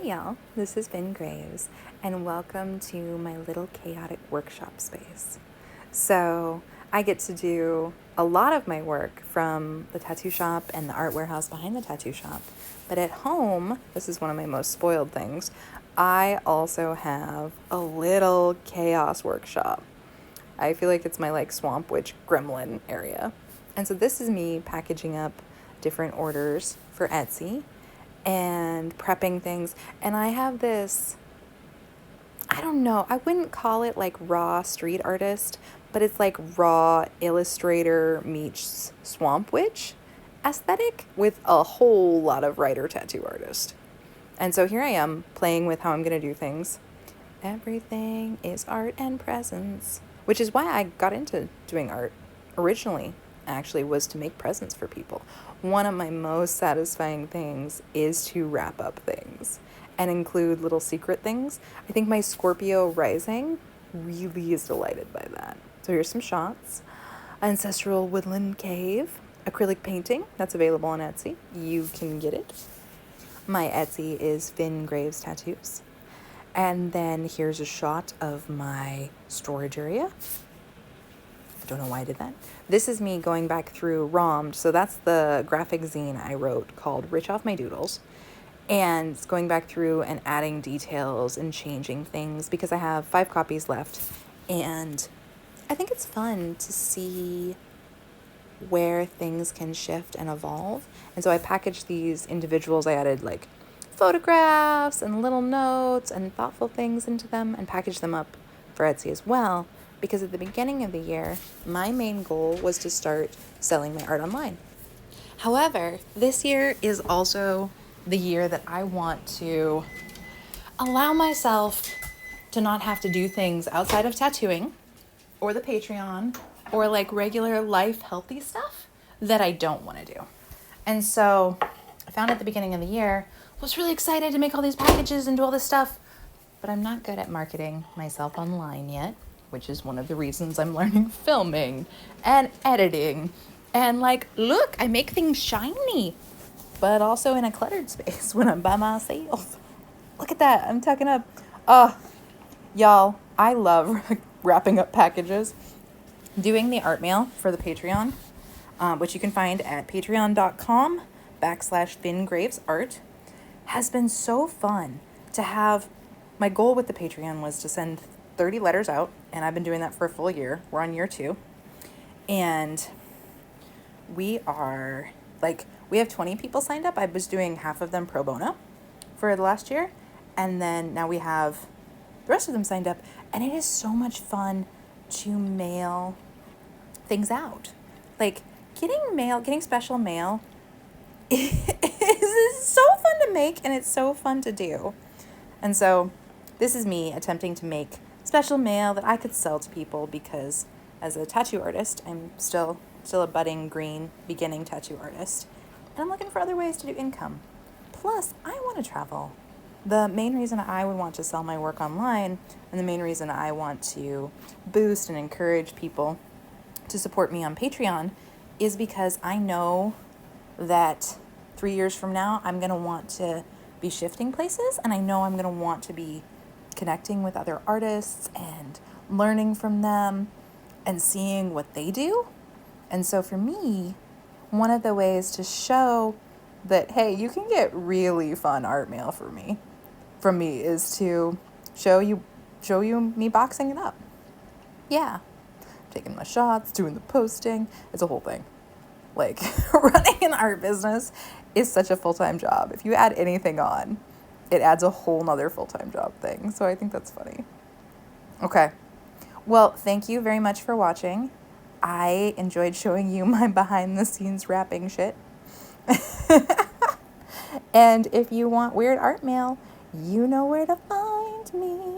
y'all, this is Vin Graves, and welcome to my little chaotic workshop space. So, I get to do a lot of my work from the tattoo shop and the art warehouse behind the tattoo shop. But at home, this is one of my most spoiled things, I also have a little chaos workshop. I feel like it's my swamp witch gremlin area. And so this is me packaging up different orders for Etsy and prepping things. And I have this, I don't know, I wouldn't call it raw street artist, but it's raw illustrator meets swamp witch aesthetic with a whole lot of writer tattoo artist. And so here I am playing with how I'm going to do things. Everything is art and presents, which is why I got into doing art originally, actually, was to make presents for people. One of my most satisfying things is to wrap up things and include little secret things. I think my Scorpio rising really is delighted by that. So here's some shots. Ancestral woodland cave, acrylic painting, that's available on Etsy. You can get it. My Etsy is Vin Graves Tattoos. And then here's a shot of my storage area. I don't know why I did that. This is me going back through ROM'd. So that's the graphic zine I wrote called Rich Off My Doodles. And it's going back through and adding details and changing things because I have 5 copies left. And I think it's fun to see where things can shift and evolve. And so I packaged these individuals. I added photographs and little notes and thoughtful things into them and packaged them up for Etsy as well. Because at the beginning of the year, my main goal was to start selling my art online. However, this year is also the year that I want to allow myself to not have to do things outside of tattooing or the Patreon or regular life healthy stuff that I don't want to do. And so I found at the beginning of the year, was really excited to make all these packages and do all this stuff, but I'm not good at marketing myself online yet, which is one of the reasons I'm learning filming and editing. And look, I make things shiny, but also in a cluttered space when I'm by myself. Look at that, I'm tucking up. Y'all, I love wrapping up packages. Doing the art mail for the Patreon, which you can find at patreon.com/VinGravesArt, has been so fun to have. My goal with the Patreon was to send 30 letters out, and I've been doing that for a full year. We're on year 2. And we are, we have 20 people signed up. I was doing half of them pro bono for the last year. And then now we have the rest of them signed up. And it is so much fun to mail things out. Getting special mail is so fun to make, and it's so fun to do. And so this is me attempting to make special mail that I could sell to people because as a tattoo artist, I'm still a budding green beginning tattoo artist. And I'm looking for other ways to do income. Plus, I want to travel. The main reason I would want to sell my work online and the main reason I want to boost and encourage people to support me on Patreon is because I know that 3 years from now, I'm going to want to be shifting places, and I know I'm going to want to be connecting with other artists and learning from them and seeing what they do. And so for me, one of the ways to show that, hey, you can get really fun art mail from me is to show you me boxing it up. Yeah. Taking my shots, doing the posting. It's a whole thing. Running an art business is such a full-time job. If you add anything on, it adds a whole nother full-time job thing. So I think that's funny. Okay. Well, thank you very much for watching. I enjoyed showing you my behind-the-scenes wrapping shit. And if you want weird art mail, you know where to find me.